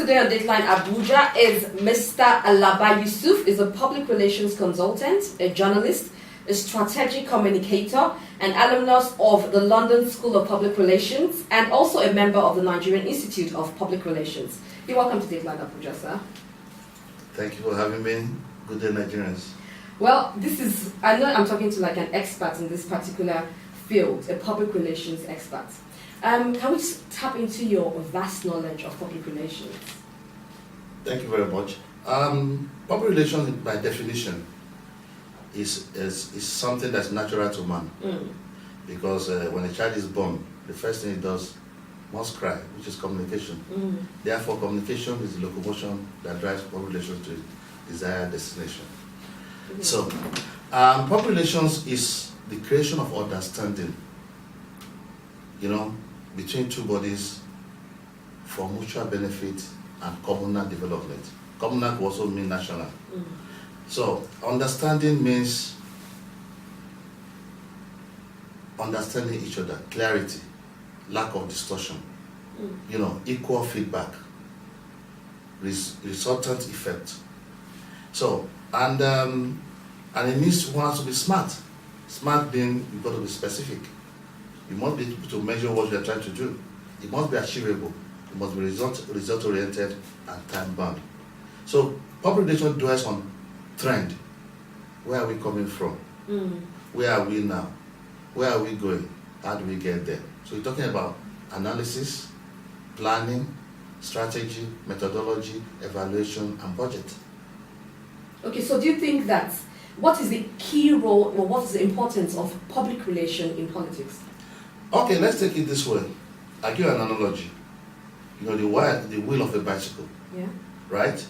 today on Dateline Abuja is Mr. ALABA YUSUF, is a public relations consultant, a journalist, a strategic communicator, an alumnus of the London School of Public Relations, and also a member of the Nigerian Institute of Public Relations. You're welcome to Dateline Abuja, sir. Thank you for having me. Good day, Nigerians. Well, I know I'm talking to like an expert in this particular field, a public relations expert. Can we just tap into your vast knowledge of public relations? Thank you very much. Public relations, by definition, is something that's natural to man. Because when a child is born, the first thing it does must cry, which is communication. Therefore, communication is the locomotion that drives public relations to its desired destination. So, public relations is the creation of understanding, between two bodies for mutual benefit and communal development. Communal will also mean national. So, understanding means understanding each other, clarity, lack of distortion, equal feedback, resultant effect. So, and it means one has to be smart. Smart being, you've got to be specific. You must be able to measure what you're trying to do. It must be achievable. It must be result-oriented and time-bound. So, public relations dwells on trend. Where are we coming from? Where are we now? Where are we going? How do we get there? So, we're talking about analysis, planning, strategy, methodology, evaluation, and budget. Okay, so do you think that what is the key role or what is the importance of public relation in politics? Okay, let's take it this way. I'll give you an analogy. The wheel of a bicycle. Yeah. Right?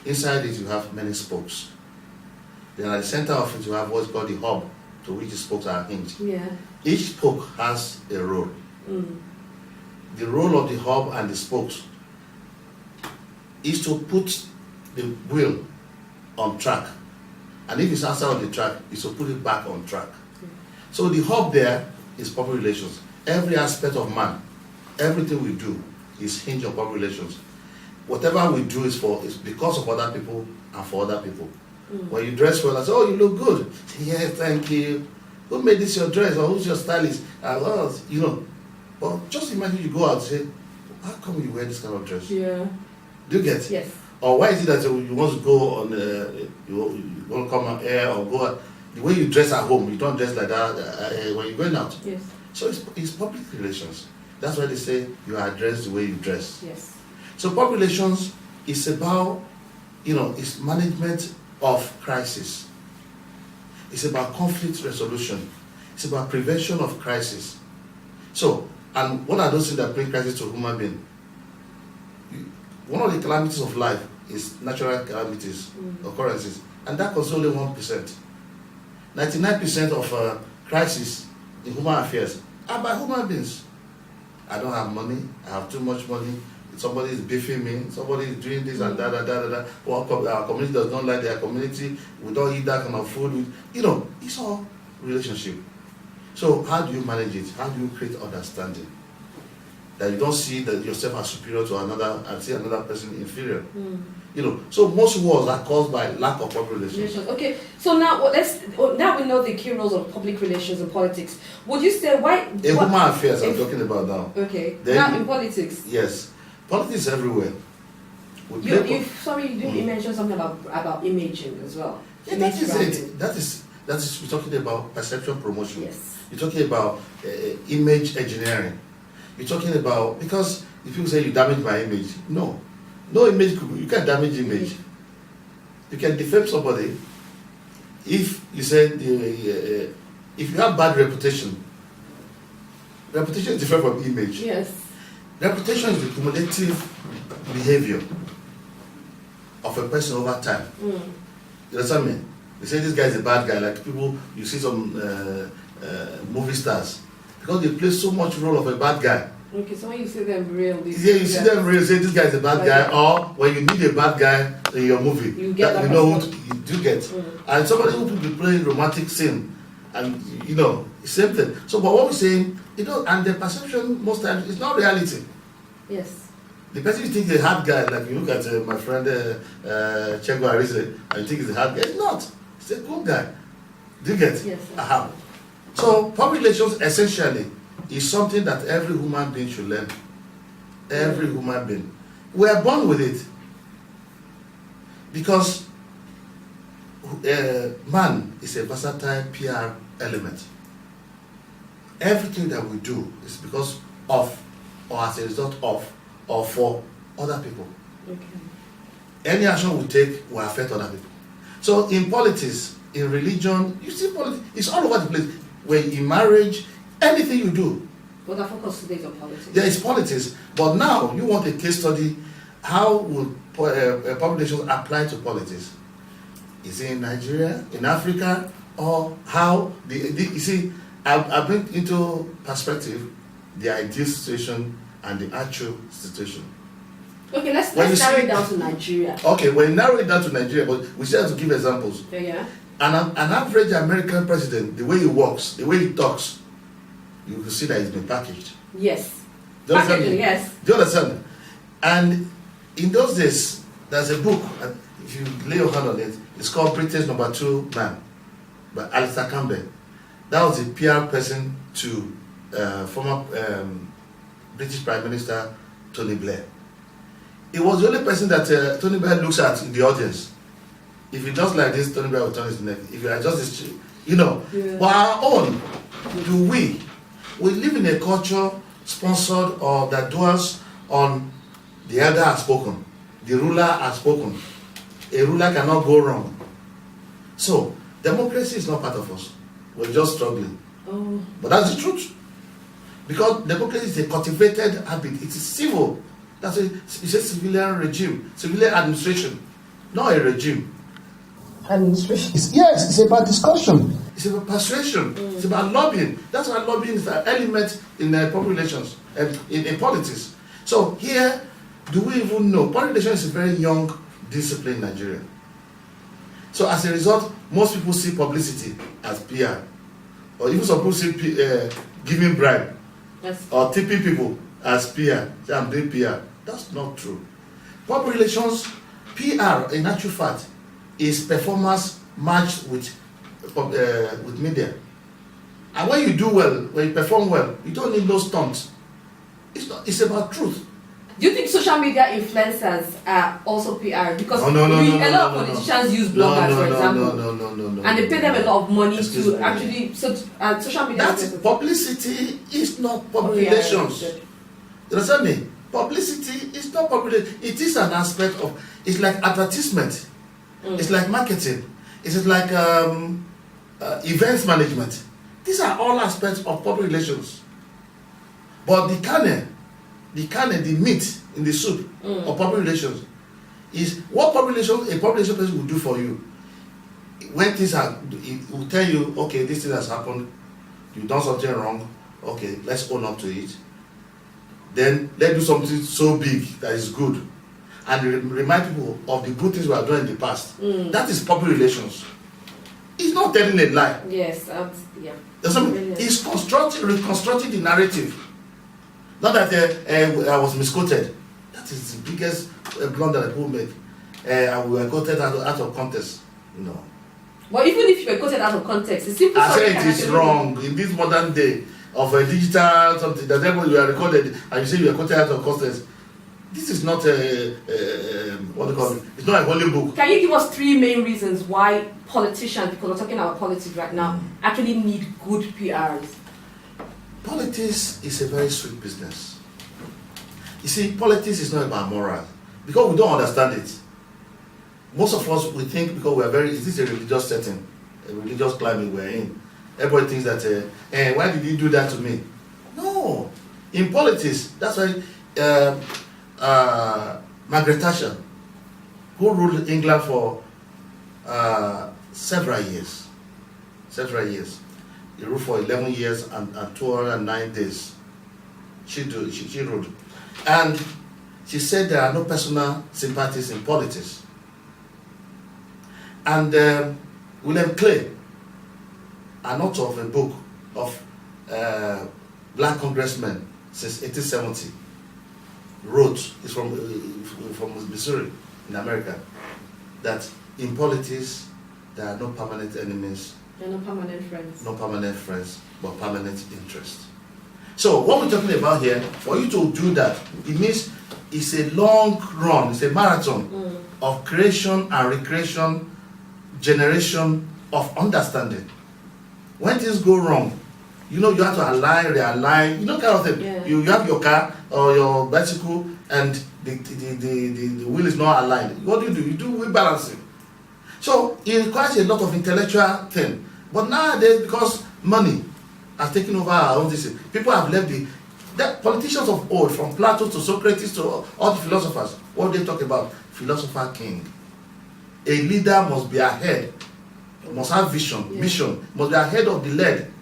Inside it you have many spokes. Then at the center of it you have what's called the hub to which the spokes are hinged. Yeah. Each spoke has a role. The role of the hub and the spokes is to put the wheel on track. And if it's outside of the track, it's to put it back on track. So the hub there is public relations. Every aspect of man, everything we do is hinged on public relations. Whatever we do is because of other people and for other people. When you dress well, I say, oh, you look good. Yeah, thank you. Who made this your dress? Or who's your stylist? But just imagine you go out and say, how come you wear this kind of dress? Yeah. Do you get? Yes. Or why is it that you want to go on, you want to come on air or go out? The way you dress at home, you don't dress like that when you're going out. Yes. So it's public relations. That's why they say you are dressed the way you dress. Yes. So public relations is about, it's management of crisis. It's about conflict resolution. It's about prevention of crisis. So, and what are those things that bring crisis to a human being? One of the calamities of life is natural calamities, occurrences, and that concerns only 1%. 99% of crises in human affairs are by human beings. I don't have money, I have too much money, somebody is beefing me, somebody is doing this and that. Our community does not like their community, we don't eat that kind of food. It's all relationship. So how do you manage it? How do you create understanding? That you don't see that yourself as superior to another and see another person inferior. So most wars are caused by lack of public relations. Okay, so now now we know the key roles of public relations in politics. Would you say human affairs I'm talking about now. Okay. Now in politics. Yes. Politics everywhere. You mentioned something about imaging as well. Yeah, that is it. That is we're talking about perception promotion. Yes. You're talking about image engineering. You're talking about, because if people say you damage my image, no image, you can't damage image. You can defame somebody if you say, if you have bad reputation is different from image. Yes. Reputation is the cumulative behavior of a person over time. You understand me? They say this guy is a bad guy, like people, you see some movie stars, because they play so much role of a bad guy. Okay, so when you see them real, you see them real, say this guy is a bad guy, or when you need a bad guy in your movie, you get that you do get. And somebody who will be playing romantic scene, and same thing. So, but what we're saying, and the perception most times is not reality. Yes. The person you think is a hard guy, like you look at my friend Chego Arise, and you think he's a hard guy. He's not. He's a good guy. Do you get? Yes. Aha. So public relations essentially is something that every human being should learn. Every human being. We are born with it. Because man is a versatile PR element. Everything that we do is because of, or as a result of, or for other people. Okay. Any action we take will affect other people. So in politics, in religion, you see politics, it's all over the place. When in marriage, anything you do. But our focus today is on politics. There is politics, but now you want a case study. How will public relations apply to politics? Is it in Nigeria, in Africa, or how? You see, I bring into perspective the ideal situation and the actual situation. Okay, let's narrow it down to Nigeria. Okay, well, narrow it down to Nigeria, but we still have to give examples. Yeah. An average American president, the way he walks, the way he talks, you will see that he's been packaged. Yes. Do you understand me? Yes. Do you understand? And in those days, there's a book, if you lay your hand on it, it's called Britain's Number 2 Man by Alistair Campbell. That was the PR person to former British Prime Minister Tony Blair. He was the only person that Tony Blair looks at in the audience. If he does like this, Tony Blair will turn his neck. If you adjust his, Yeah. But our own, do we live in a culture sponsored or that dwells on the elder has spoken, the ruler has spoken. A ruler cannot go wrong. So, democracy is not part of us. We're just struggling. Oh. But that's the truth. Because democracy is a cultivated habit. It is civil. It's a civilian regime, civilian administration, not a regime. Administration. It's about discussion. It's about persuasion. It's about lobbying. That's why lobbying is an element in public relations and in politics. So here, do we even know? Public relations is a very young discipline in Nigeria. So as a result, most people see publicity as PR, or even some people see giving bribe, Yes. or tipping people as PR. Say, I'm doing PR. That's not true. Public relations, PR, in actual fact, is performance matched with media. And when you do well, when you perform well, you don't need no stunts. It's about truth. Do you think social media influencers are also PR? Because a lot of politicians use bloggers, for example. No. And they pay them a lot of money Excuse to me. actually. Social media. That's publicity is not public relations. You understand me? Publicity is not public. It is an aspect of. It's like advertisement. It's like marketing. It's like events management. These are all aspects of public relations. But the kernel, the meat in the soup of public relations is what public relations, a public relations person will do for you. When things are, it will tell you, okay, this thing has happened, you've done something wrong, okay, let's own up to it. Then let's do something so big that is good. And remind people of the good things we have done in the past. That is public relations. It's not telling a lie. Yes, yeah. It's reconstructing the narrative. Not that I was misquoted. That is the biggest blunder that people make. And we were quoted out of context. No. But even if you were quoted out of context, it's simple. I say it is wrong in this modern day of a digital something that you are recorded and you say you are quoted out of context. This is not what do you call it? It's not a holy book. Can you give us 3 main reasons why politicians, because we're talking about politics right now, actually need good PRs? Politics is a very sweet business. You see, politics is not about moral because we don't understand it. Most of us, we think because we are is this a religious setting, a religious climate we're in? Everybody thinks that, why did he do that to me? No. In politics, that's why Margaret Thatcher, who ruled England for several years. He ruled for 11 years and 209 days. She ruled. And she said there are no personal sympathies in politics. And William Clay, an author of a book of black congressmen since 1870, wrote, is from Missouri in America, that in politics there are no permanent enemies, there are no permanent friends. No permanent friends, but permanent interest. So what we're talking about here, for you to do that, it means it's a long run, it's a marathon of creation and recreation, generation of understanding. When things go wrong, you know you have to align, realign, you know, kind of thing. Yeah. You have your car or your bicycle and the wheel is not aligned. What do? You do wheel balancing. So it requires a lot of intellectual thing. But nowadays, because money has taken over our own decision, people have left the politicians of old, from Plato to Socrates to all the philosophers. What they talk about? Philosopher king. A leader must be ahead, must have vision, mission, must be ahead of the led.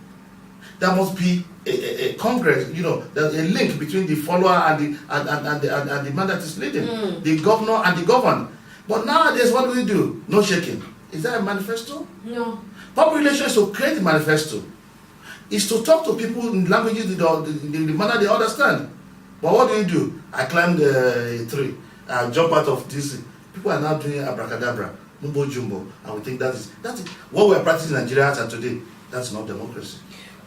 There must be a congress, you know, there's a link between the follower and the man that is leading, the governor and the governed. But nowadays, what do? No shaking. Is that a manifesto? No. Public relations is to create a manifesto. Is to talk to people in languages, the manner they understand. But what do? I climbed a tree, I jump out of this. People are now doing abracadabra, mumbo jumbo, and we think that is what we are practicing in Nigeria today. That's not democracy.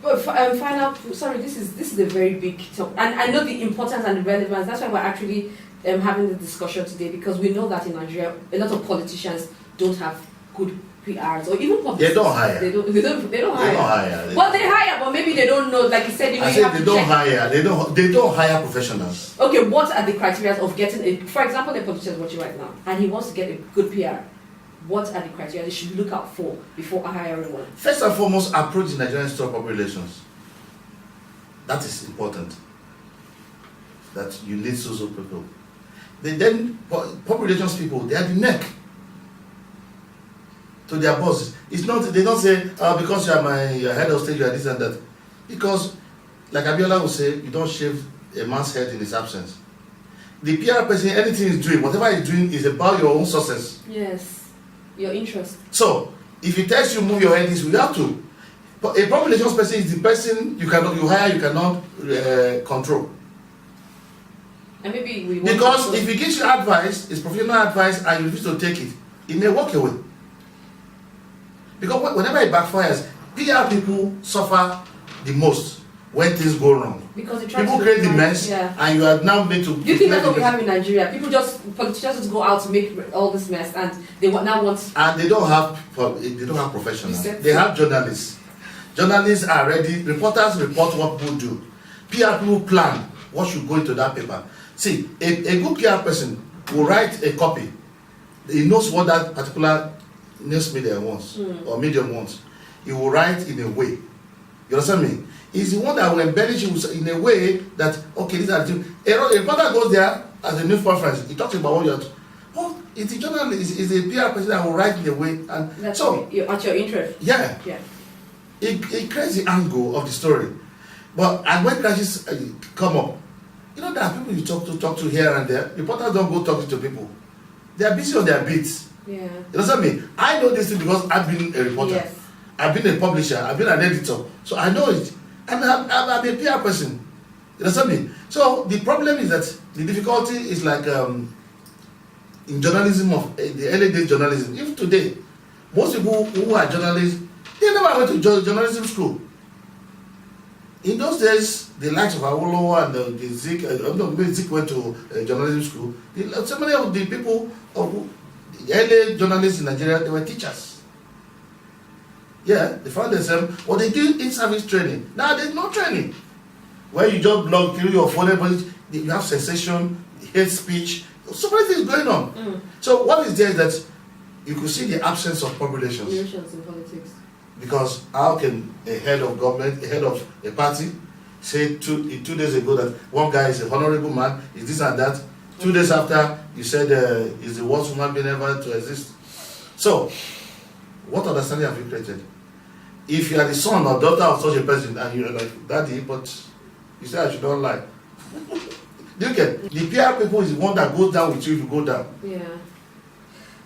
But this is a very big topic, and I know the importance and the relevance. That's why we're actually having the discussion today, because we know that in Nigeria, a lot of politicians don't have good PRs, or even publicists. They don't hire. They don't hire. Well, they hire, but maybe they don't know. Like you said, they don't hire. They don't hire professionals. Okay, what are the criteria of getting for example, a politician is watching right now, and he wants to get a good PR. What are the criteria they should look out for before hiring one? First and foremost, approach the Nigerian stock public relations. That is important. That you need social people. Then public relations people, they are the neck to their bosses. It's not, they don't say, because you are my head of state, you are this and that. Because, like Abiola would say, you don't shave a man's head in his absence. The PR person, anything he's doing, whatever he's doing is about your own success. Yes. Your interest. So, if he tells you move your head, you have to. But a public relations person is the person you hire, you cannot control. And maybe because if he gives you advice, it's professional advice, and you refuse to take it, it may walk away. Because whenever it backfires, PR people suffer the most when things go wrong. Because people create the mess, and you are now made to. Do you think that's what we have in Nigeria? Politicians just go out to make all this mess, and they now want. And they don't have professionals. They have journalists. Journalists are ready. Reporters report what people do. PR people plan what should go into that paper. See, a good PR person will write a copy. He knows what that particular news media wants or medium wants. He will write in a way. You understand me? He's the one that will embellish you in a way that, okay, these are the things. A reporter goes there as a news conference. He talks about what you're. Oh, it's a journalist, it's a PR person that will write in a way. And that's so, at your interest. Yeah. It creates the angle of the story. But and when crashes come up, you know, there are people you talk to here and there. Reporters don't go talking to people. They are busy on their beats. Yeah. You understand me? I know this thing because I've been a reporter. Yes. I've been a publisher. I've been an editor. So I know it. And I'm a PR person. You understand me? So the problem is that the difficulty is like in journalism of the early days journalism. Even today, most people who are journalists, they never went to journalism school. In those days, the likes of Awolowo and the Zik, Zik went to journalism school. So many of the people, the early journalists in Nigeria, they were teachers. Yeah, they found themselves, or they did in-service training. Now there's no training. Where you just blog through your phone, but you have sensation, hate speech, so many things going on. So what is there is that you could see the absence of public relations. Relations in politics. Because how can a head of government, a head of a party, say 2 days ago that one guy is a honorable man, is this and that. 2 days after, you said he's the worst human being ever to exist. So, what understanding have you created? If you are the son or daughter of such a person and you're like, Daddy, but you say I should not lie. Do you get? The PR people is the one that goes down with you if you go down. Yeah.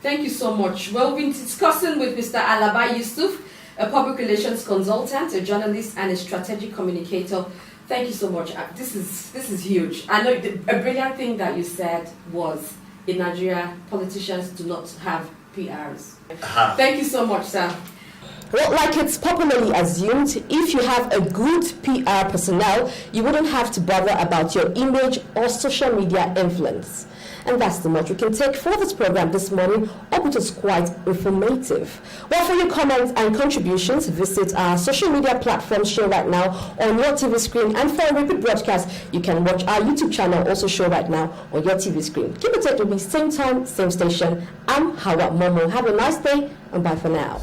Thank you so much. Well, we've been discussing with Mr. ALABA YUSUF, a public relations consultant, a journalist, and a strategic communicator, Thank you so much. This is huge. I know a brilliant thing that you said was in Nigeria, politicians do not have PRs. Thank you so much, sir. Well, like it's popularly assumed, if you have a good PR personnel, you wouldn't have to bother about your image or social media influence. And that's the much we can take for this program this morning. Hope it was quite informative. Well, for your comments and contributions, visit our social media platforms shown right now on your TV screen. And for a repeat broadcast, you can watch our YouTube channel also shown right now on your TV screen. Keep it tuned with me, same time, same station. I'm Hawa Momo. Have a nice day and bye for now.